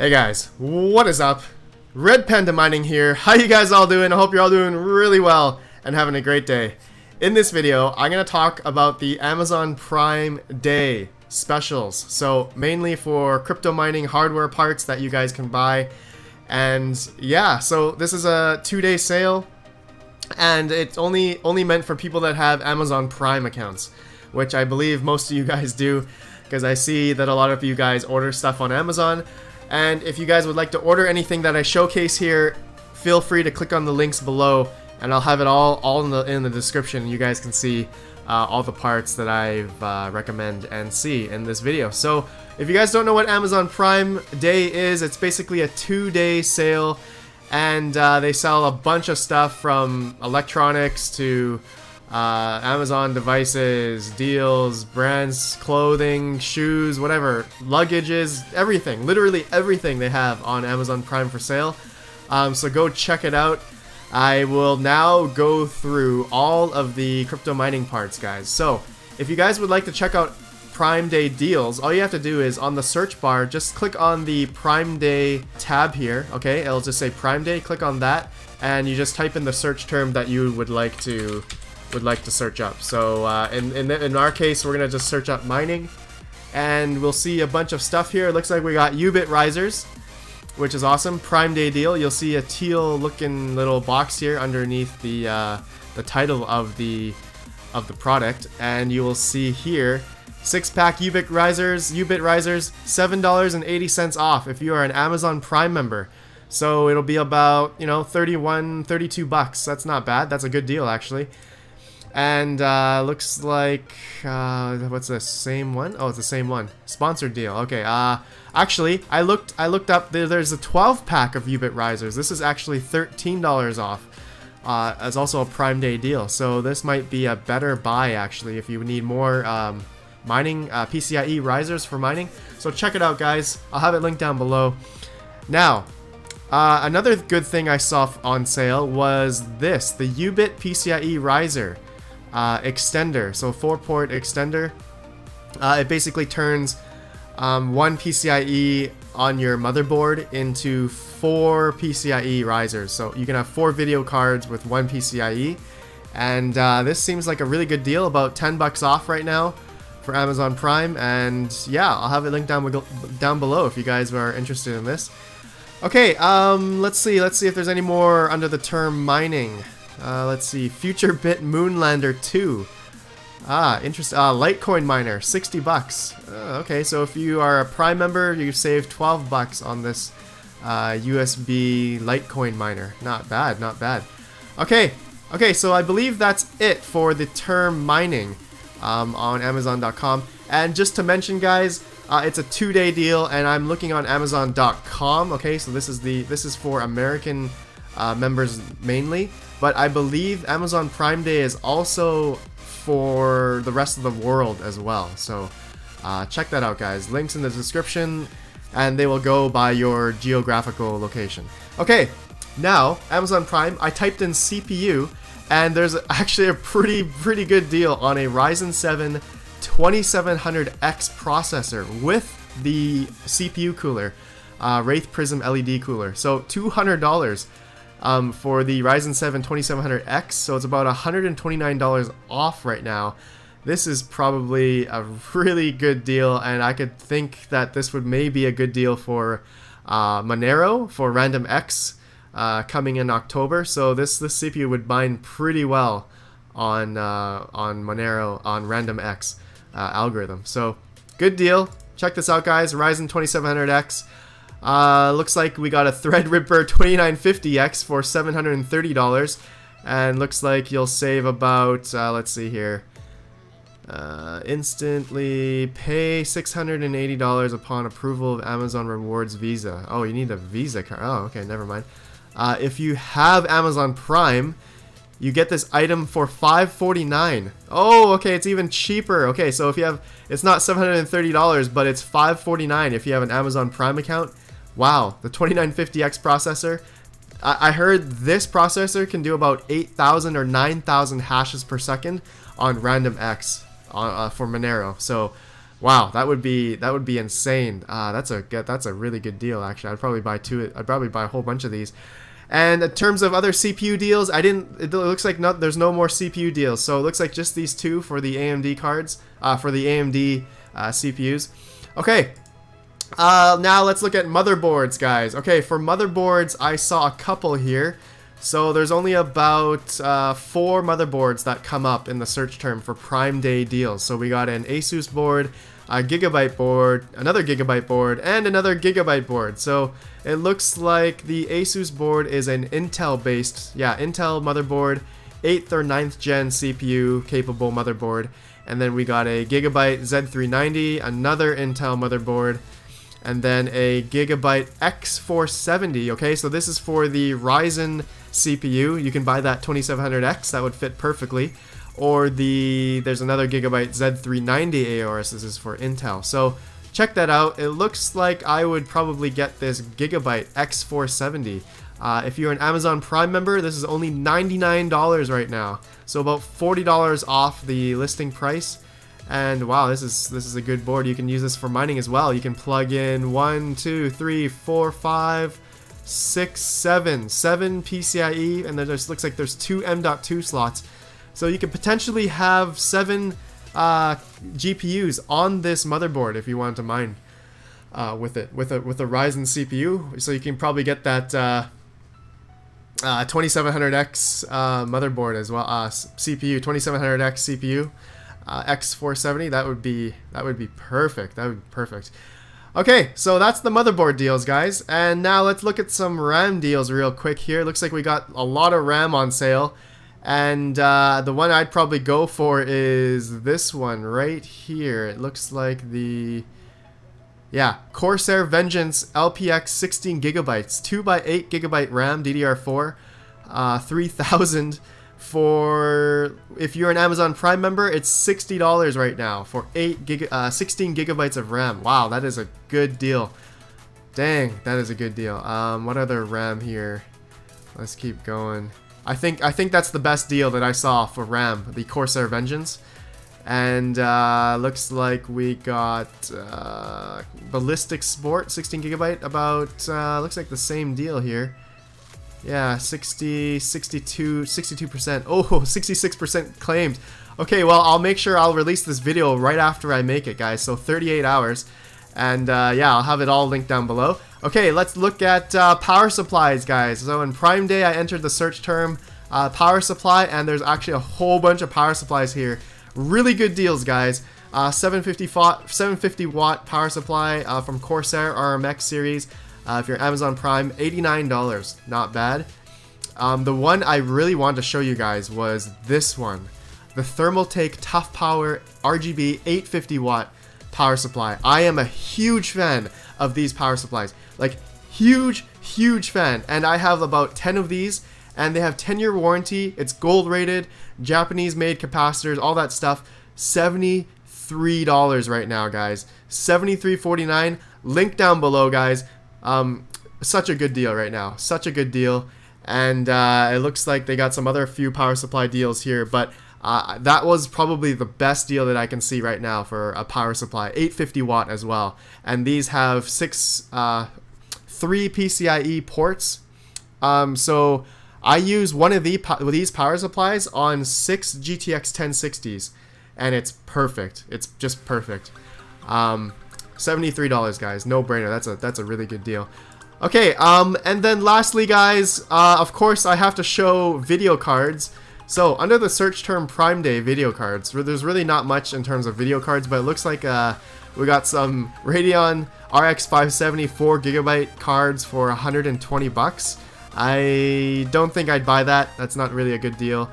Hey guys, what is up? RedPandaMining here. How you guys all doing? I hope you're all doing really well and having a great day. In this video, I'm going to talk about the Amazon Prime Day specials. So mainly for crypto mining hardware parts that you guys can buy. And yeah, so this is a 2-day sale. And it's only meant for people that have Amazon Prime accounts, which I believe most of you guys do, because I see that a lot of you guys order stuff on Amazon. And if you guys would like to order anything that I showcase here, feel free to click on the links below, and I'll have it all in the description. You guys can see all the parts that I recommend and see in this video. So if you guys don't know what Amazon Prime Day is, it's basically a 2-day sale, and they sell a bunch of stuff from electronics to Amazon devices, deals, brands, clothing, shoes, whatever, luggages, everything, literally everything they have on Amazon Prime for sale. So go check it out. I will now go through all of the crypto mining parts, guys. So if you guys would like to check out Prime Day deals, all you have to do is on the search bar, just click on the Prime Day tab here. Okay, it'll just say Prime Day. Click on that, and you just type in the search term that you would like to search up. So in our case, we're gonna just search up mining, and we'll see a bunch of stuff here. It looks like we got Ubit risers, which is awesome. Prime Day deal. You'll see a teal looking little box here underneath the title of the product, and you will see here 6-pack Ubit risers, $7.80 off if you are an Amazon Prime member. So it'll be about, you know, 31, 32 bucks. That's not bad. That's a good deal, actually. And looks like what's this? Same one? Oh, it's the same one. Sponsored deal. Okay. Actually, I looked up. There's a 12-pack of Ubit risers. This is actually $13 off. It's also a Prime Day deal. So this might be a better buy, actually, if you need more mining PCIe risers for mining. So check it out, guys. I'll have it linked down below. Now, another good thing I saw on sale was this, the Ubit PCIe riser extender. So 4-port extender. It basically turns one PCIe on your motherboard into 4 PCIe risers. So you can have 4 video cards with 1 PCIe. And this seems like a really good deal, about 10 bucks off right now for Amazon Prime. And yeah, I'll have it linked down below if you guys are interested in this. Okay, let's see if there's any more under the term mining. Let's see, FutureBit Moonlander 2. Interesting. Litecoin miner, 60 bucks. Okay, so if you are a Prime member, you save 12 bucks on this USB Litecoin miner. Not bad, not bad. Okay, so I believe that's it for the term mining on Amazon.com. And just to mention, guys, it's a 2-day deal, and I'm looking on Amazon.com. Okay, so this is for American members mainly, but I believe Amazon Prime Day is also for the rest of the world as well. So check that out, guys. Links in the description, and they will go by your geographical location. Okay, now Amazon Prime. I typed in CPU, and there's actually a pretty good deal on a Ryzen 7 2700X processor with the CPU cooler, Wraith Prism LED cooler. So $200 for the Ryzen 7 2700X. So it's about $129 off right now. This is probably a really good deal, and I could think that this would maybe a good deal for Monero for RandomX coming in October. So this CPU would bind pretty well on Monero on RandomX algorithm. So good deal. Check this out, guys. Ryzen 2700X. Looks like we got a Threadripper 2950X for $730, and looks like you'll save about let's see here. Instantly pay $680 upon approval of Amazon Rewards Visa. Oh, you need a Visa card. Oh, okay, never mind. If you have Amazon Prime, you get this item for $549. Oh, okay, it's even cheaper. Okay, so if you have, it's not $730, but it's $549 if you have an Amazon Prime account. Wow, the 2950X processor. I heard this processor can do about 8,000 or 9,000 hashes per second on RandomX for Monero. So Wow, that would be insane. That's a really good deal actually. I'd probably buy I'd probably buy a whole bunch of these. And in terms of other CPU deals, it looks like there's no more CPU deals. So it looks like just these two for the AMD cards, for the AMD CPUs. Okay, now let's look at motherboards, guys. Okay, for motherboards, I saw a couple here. So there's only about 4 motherboards that come up in the search term for Prime Day deals. So we got an Asus board, a Gigabyte board, another Gigabyte board, and another Gigabyte board. So it looks like the Asus board is an Intel-based, Intel motherboard, 8th or 9th gen CPU capable motherboard. And then we got a Gigabyte Z390, another Intel motherboard, and then a Gigabyte X470. Okay, so this is for the Ryzen CPU. You can buy that 2700X, that would fit perfectly. Or there's another Gigabyte Z390 AORs. This is for Intel. So check that out. It looks like I would probably get this Gigabyte X470. If you're an Amazon Prime member, this is only $99 right now. So about $40 off the listing price. And wow, this is a good board. You can use this for mining as well. You can plug in 1, 2, 3, 4, 5, 6, 7 PCIe, and there just looks like there's 2 M.2 slots. So you could potentially have 7 GPUs on this motherboard if you want to mine with a Ryzen CPU. So you can probably get that 2700X motherboard as well, CPU 2700X CPU. X470, that would be perfect. That would be perfect. Okay, so that's the motherboard deals, guys. And now let's look at some RAM deals real quick here. Looks like we got a lot of RAM on sale. And the one I'd probably go for is this one right here. It looks like the Corsair Vengeance LPX 16 gigabytes, 2x8 gigabyte RAM, DDR4, 3000. For if you're an Amazon Prime member, it's $60 right now for 16 gigabytes of RAM. Wow, that is a good deal. Dang, that is a good deal. What other RAM here? Let's keep going. I think that's the best deal that I saw for RAM, the Corsair Vengeance. And looks like we got Ballistic Sport 16 gigabyte, about looks like the same deal here. Yeah, 62%. Oh, 66% claimed. Okay, well, I'll make sure I'll release this video right after I make it, guys. So 38 hours. And yeah, I'll have it all linked down below. Okay, let's look at power supplies, guys. So in Prime Day, I entered the search term power supply, and there's actually a whole bunch of power supplies here. Really good deals, guys. 750 watt power supply from Corsair RMX series. If you're Amazon Prime, $89, not bad. The one I really wanted to show you guys was this one, the Thermaltake Tough Power RGB 850 watt power supply. I am a huge fan of these power supplies, like huge fan, and I have about 10 of these, and they have 10-year warranty. It's gold rated, Japanese made capacitors, all that stuff. $73 right now, guys. $73.49. Link down below, guys. Such a good deal right now, such a good deal. And it looks like they got some other few power supply deals here, but that was probably the best deal that I can see right now for a power supply, 850 watt as well. And these have 3 PCIe ports. So I use one of these power supplies on 6 GTX 1060s, and it's perfect. It's just perfect. $73, guys, no brainer. That's a really good deal. Okay, and then lastly, guys, of course I have to show video cards. So under the search term Prime Day video cards, there's really not much in terms of video cards, but it looks like we got some Radeon RX 570 4 gigabyte cards for 120 bucks. I don't think I'd buy that. That's not really a good deal.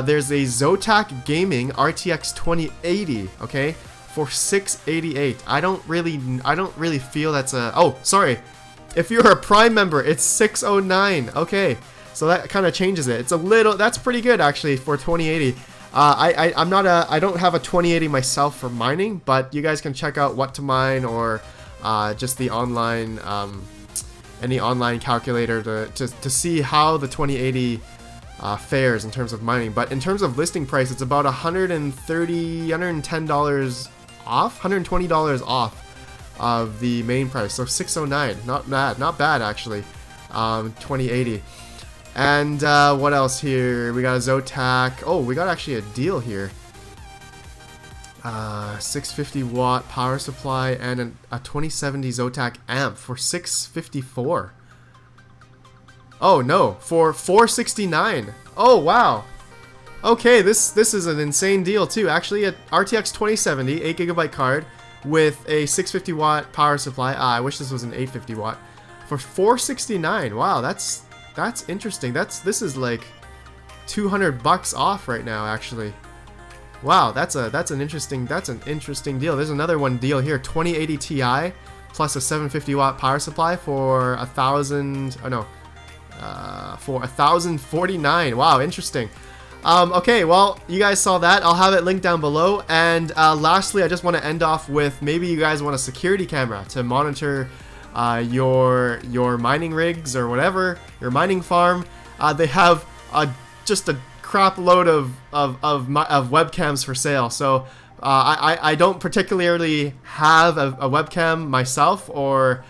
There's a Zotac Gaming RTX 2080, okay, for $688. I don't really feel that's a... Oh, sorry. If you're a Prime member, it's $609. Okay, so that kind of changes it. It's a little... That's pretty good actually for 2080. I don't have a 2080 myself for mining, but you guys can check out What to Mine or just the online any online calculator to see how the 2080 fares in terms of mining. But in terms of listing price, it's about $110 off, $120 off of the main price. So 609, not bad actually. 2080. And what else here? We got a Zotac. Oh, we got actually a deal here. 650 watt power supply and a 2070 Zotac amp for 654. Oh no, for 469. Oh wow. Okay, this is an insane deal too. Actually, a RTX 2070 8GB card with a 650 watt power supply. I wish this was an 850 watt for 469. Wow, that's interesting. This is like $200 off right now actually. Wow, that's an interesting deal. There's another one deal here, 2080 Ti plus a 750 watt power supply for for 1,049. Wow, interesting. Okay, well, you guys saw that. I'll have it linked down below. And lastly, I just want to end off with, maybe you guys want a security camera to monitor your mining rigs or whatever, your mining farm. They have just a crap load of webcams for sale. So I don't particularly have a webcam myself, or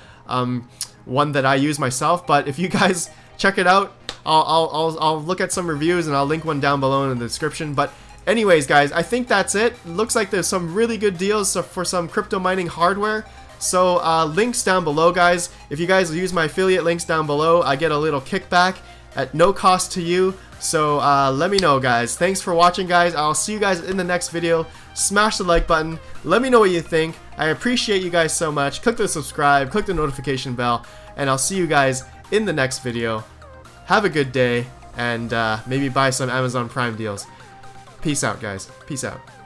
one that I use myself, but if you guys check it out, I'll look at some reviews and I'll link one down below in the description. But anyways, guys, I think that's it. Looks like there's some really good deals for some crypto mining hardware. So links down below, guys. If you guys use my affiliate links down below, I get a little kickback at no cost to you. So let me know, guys. Thanks for watching, guys. I'll see you guys in the next video. Smash the like button. Let me know what you think. I appreciate you guys so much. Click the subscribe, click the notification bell, and I'll see you guys in the next video. Have a good day, and maybe buy some Amazon Prime deals. Peace out, guys. Peace out.